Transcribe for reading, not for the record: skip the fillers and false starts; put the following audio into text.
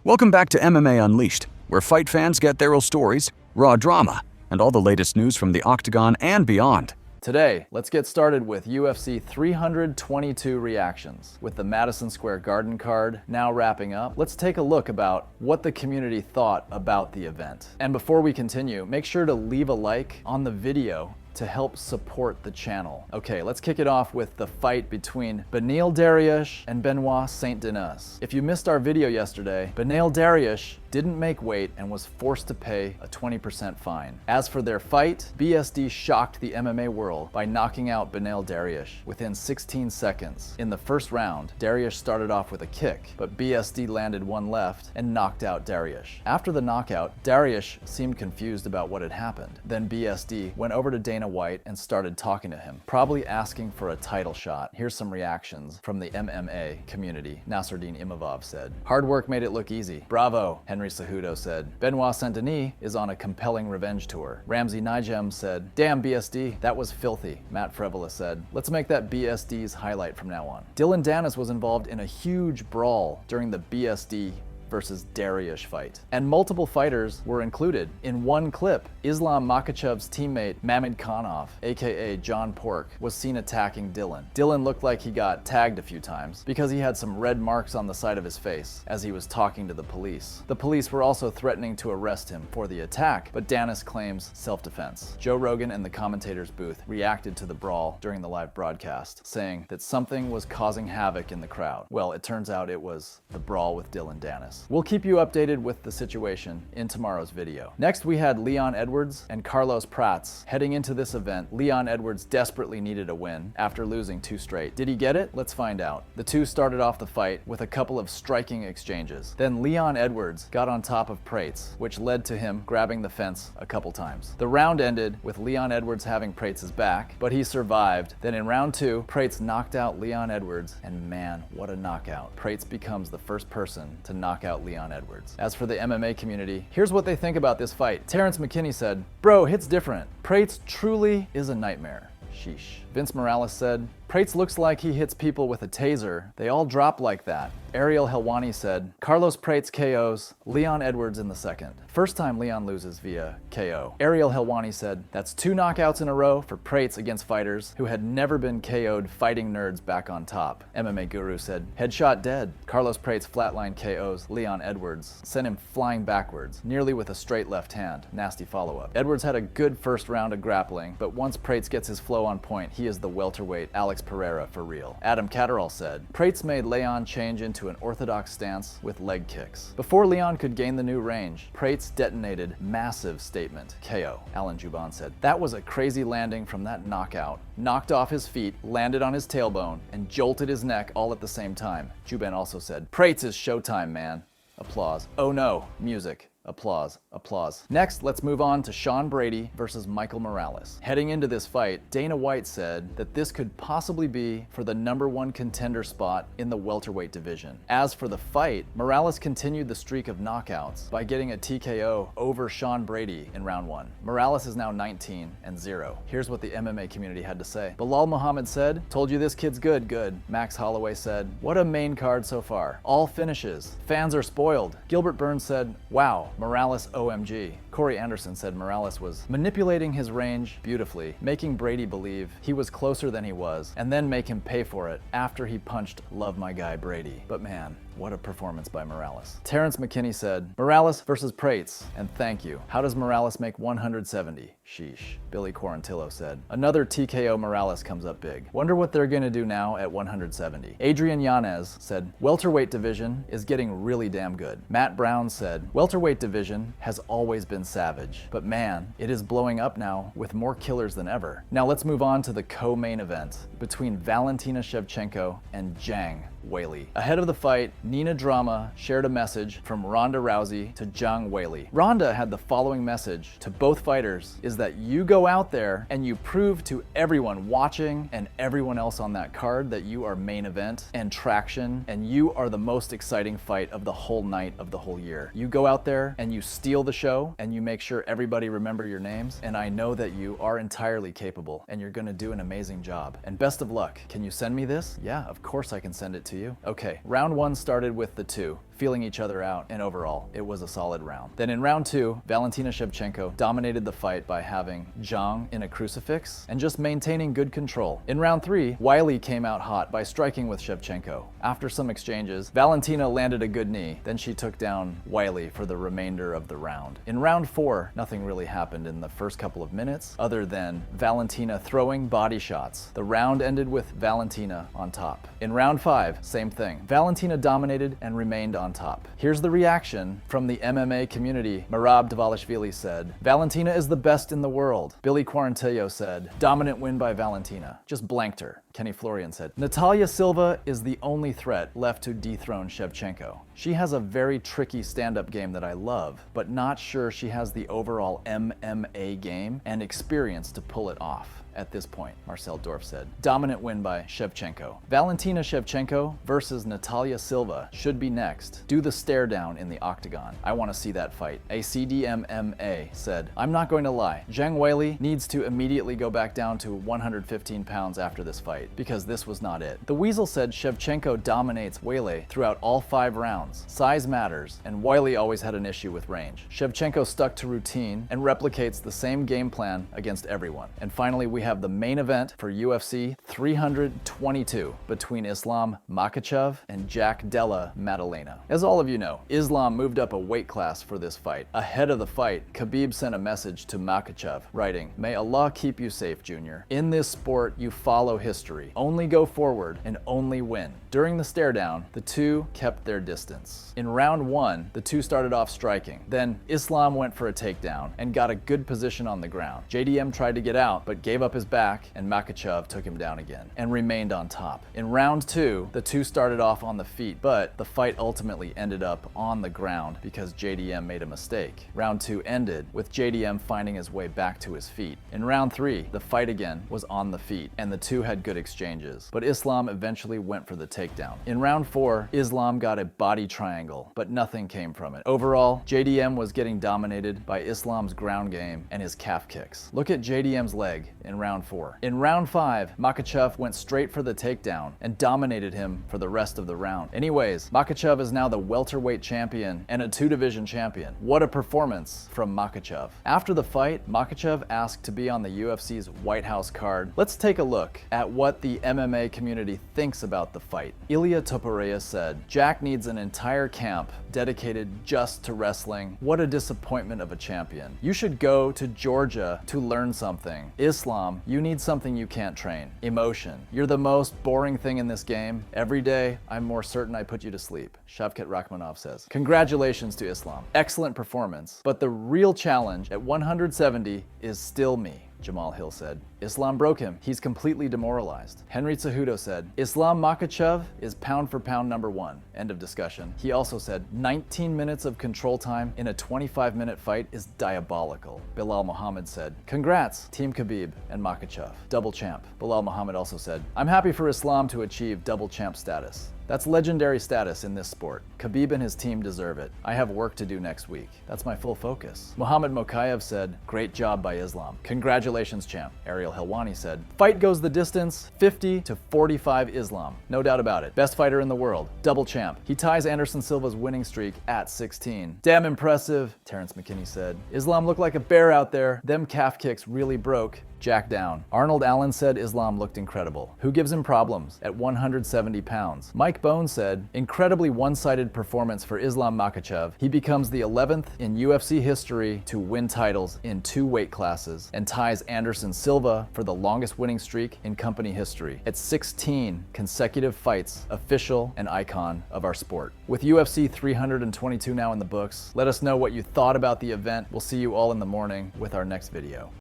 Welcome back to MMA Unleashed, where fight fans get their real stories, raw drama, and all the latest news from the octagon and beyond. Today, let's get started with UFC 322 reactions. With the Madison Square Garden card now wrapping up, let's take a look about what the community thought about the event. And before we continue, make sure to leave a like on the video to help support the channel. Okay, let's kick it off with the fight between Beneil Darish and Benoit Saint-Denis. If you missed our video yesterday, Beneil Darish didn't make weight and was forced to pay a 20% fine. As for their fight, BSD shocked the MMA world by knocking out Beneil Darish within 16 seconds. In the first round, Darish started off with a kick, but BSD landed one left and knocked out Darish. After the knockout, Darish seemed confused about what had happened. Then BSD went over to Dana White and started talking to him, probably asking for a title shot. Here's some reactions from the MMA community. Nasruddin Imavov said, "Hard work made it look easy. Bravo." Henry Cejudo said, "Benoit Saint-Denis is on a compelling revenge tour." Ramsey Nigem said, "Damn BSD, that was filthy." Matt Frevola said, "Let's make that BSD's highlight from now on." Dillon Danis was involved in a huge brawl during the BSD versus Darish fight. And multiple fighters were included. In one clip, Islam Makhachev's teammate Mamad Khanov, aka John Pork, was seen attacking Dillon. Dillon looked like he got tagged a few times because he had some red marks on the side of his face as he was talking to the police. The police were also threatening to arrest him for the attack, but Danis claims self-defense. Joe Rogan in the commentator's booth reacted to the brawl during the live broadcast, saying that something was causing havoc in the crowd. Well, it turns out it was the brawl with Dillon Danis. We'll keep you updated with the situation in tomorrow's video. Next, we had Leon Edwards and Carlos Prates. Heading into this event, Leon Edwards desperately needed a win after losing 2 straight. Did he get it? Let's find out. The two started off the fight with a couple of striking exchanges. Then Leon Edwards got on top of Prates, which led to him grabbing the fence a couple times. The round ended with Leon Edwards having Prates' back, but he survived. Then in round 2, Prates knocked out Leon Edwards, and man, what a knockout. Prates becomes the first person to knock out Leon Edwards. As for the MMA community, here's what they think about this fight. Terrence McKinney said, "Bro, hits different. Prates truly is a nightmare. Sheesh." Vince Morales said, "Prates looks like he hits people with a taser. They all drop like that." Ariel Helwani said, "Carlos Prates KOs Leon Edwards in the second. First time Leon loses via KO." Ariel Helwani said, "That's 2 knockouts in a row for Prates against fighters who had never been KO'd, fighting nerds back on top." MMA Guru said, "Headshot dead." Carlos Prates flatline KOs Leon Edwards, sent him flying backwards, nearly with a straight left hand. Nasty follow-up. Edwards had a good first round of grappling, but once Prates gets his flow on point, he is the welterweight Alex Pereira for real. Adam Catterall said, "Prates made Leon change into an orthodox stance with leg kicks. Before Leon could gain the new range, Prates detonated massive statement. KO." Alan Juban said, "That was a crazy landing from that knockout. Knocked off his feet, landed on his tailbone, and jolted his neck all at the same time." Juban also said, "Prates is showtime, man." Applause. Oh no, music. Applause, applause. Next, let's move on to Sean Brady versus Michael Morales. Heading into this fight, Dana White said that this could possibly be for the #1 contender spot in the welterweight division. As for the fight, Morales continued the streak of knockouts by getting a TKO over Sean Brady in round 1. Morales is now 19-0. Here's what the MMA community had to say. Bilal Muhammad said, "Told you this kid's good, good." Max Holloway said, "What a main card so far. All finishes. Fans are spoiled." Gilbert Burns said, "Wow, Morales OMG." Corey Anderson said Morales was manipulating his range beautifully, making Brady believe he was closer than he was, and then make him pay for it after he punched "Love My Guy" Brady. But man, what a performance by Morales. Terrence McKinney said, "Morales versus Prates, and thank you. How does Morales make 170? Sheesh." Billy Quarantillo said, "Another TKO Morales comes up big. Wonder what they're gonna do now at 170. Adrian Yanez said, "Welterweight division is getting really damn good." Matt Brown said, "Welterweight division has always been savage, but man, it is blowing up now with more killers than ever." Now let's move on to the co-main event between Valentina Shevchenko and Zhang Weili. Ahead of the fight, Nina Drama shared a message from Ronda Rousey to Zhang Weili. Ronda had the following message to both fighters, is that you go out there and you prove to everyone watching and everyone else on that card that you are main event and traction, and you are the most exciting fight of the whole night of the whole year. You go out there and you steal the show and you make sure everybody remember your names, and I know that you are entirely capable and you're gonna do an amazing job. And best of luck. Can you send me this? Yeah, of course I can send it to you. Okay, round 1 started with the two, feeling each other out, and overall, it was a solid round. Then in round 2, Valentina Shevchenko dominated the fight by having Zhang in a crucifix and just maintaining good control. In round 3, Weili came out hot by striking with Shevchenko. After some exchanges, Valentina landed a good knee, then she took down Weili for the remainder of the round. In round 4, nothing really happened in the first couple of minutes, other than Valentina throwing body shots. The round ended with Valentina on top. In round 5, same thing. Valentina dominated and remained on top. Here's the reaction from the MMA community. Merab Dvalishvili said, "Valentina is the best in the world." Billy Quarantillo said, "Dominant win by Valentina. Just blanked her." Kenny Florian said, "Natalia Silva is the only threat left to dethrone Shevchenko. She has a very tricky stand-up game that I love, but not sure she has the overall MMA game and experience to pull it off at this point," Marcel Dorff said. Dominant win by Shevchenko. Valentina Shevchenko versus Natalia Silva should be next. Do the stare down in the octagon. I want to see that fight. A CDMMA said, "I'm not going to lie. Zhang Weili needs to immediately go back down to 115 pounds after this fight, because this was not it." The Weasel said Shevchenko dominates Weili throughout all 5 rounds. Size matters, and Weili always had an issue with range. Shevchenko stuck to routine and replicates the same game plan against everyone. And finally, we have the main event for UFC 322 between Islam Makhachev and Jack Della Maddalena. As all of you know, Islam moved up a weight class for this fight. Ahead of the fight, Khabib sent a message to Makachev, writing, "May Allah keep you safe, Junior. In this sport, you follow history. Only go forward and only win." During the stare down, the two kept their distance. In round 1, the two started off striking. Then Islam went for a takedown and got a good position on the ground. JDM tried to get out, but gave up his back, and Makachev took him down again and remained on top. In round 2, the two started off on the feet, but the fight ultimately ended up on the ground because JDM made a mistake. Round 2 ended with JDM finding his way back to his feet. In round 3, the fight again was on the feet, and the two had good exchanges, but Islam eventually went for the takedown. In round 4, Islam got a body triangle, but nothing came from it. Overall, JDM was getting dominated by Islam's ground game and his calf kicks. Look at JDM's leg in round 4. In round 5, Makachev went straight for the takedown and dominated him for the rest of the round. Anyways, Makachev is now the welterweight champion and a 2-division champion. What a performance from Makachev. After the fight, Makachev asked to be on the UFC's White House card. Let's take a look at what the MMA community thinks about the fight. Ilya Topuria said, "Jack needs an entire camp dedicated just to wrestling. What a disappointment of a champion. You should go to Georgia to learn something. Islam, you need something you can't train. Emotion. You're the most boring thing in this game. Every day, I'm more certain I put you to sleep." Shavkat Rakhmonov says, "Congratulations to Islam. Excellent performance. But the real challenge at 170 is still me." Jamal Hill said, "Islam broke him. He's completely demoralized." Henry Cejudo said, "Islam Makhachev is pound for pound #1. End of discussion. He also said, 19 minutes of control time in a 25-minute fight is diabolical. Bilal Muhammad said, "Congrats, Team Khabib and Makhachev. Double champ." Bilal Muhammad also said, "I'm happy for Islam to achieve double champ status. That's legendary status in this sport. Khabib and his team deserve it. I have work to do next week. That's my full focus." Muhammad Makachev said, "Great job by Islam. Congratulations, champ." Ariel Helwani said, "Fight goes the distance, 50 to 45 Islam. No doubt about it. Best fighter in the world. Double champ. He ties Anderson Silva's winning streak at 16. Damn impressive." Terrence McKinney said, "Islam looked like a bear out there. Them calf kicks really broke Jack down." Arnold Allen said Islam looked incredible. Who gives him problems at 170 pounds? Mike Bone said, "Incredibly one-sided performance for Islam Makhachev. He becomes the 11th in UFC history to win titles in 2 weight classes and ties Anderson Silva for the longest winning streak in company history at 16 consecutive fights, official and icon of our sport." With UFC 322 now in the books, let us know what you thought about the event. We'll see you all in the morning with our next video.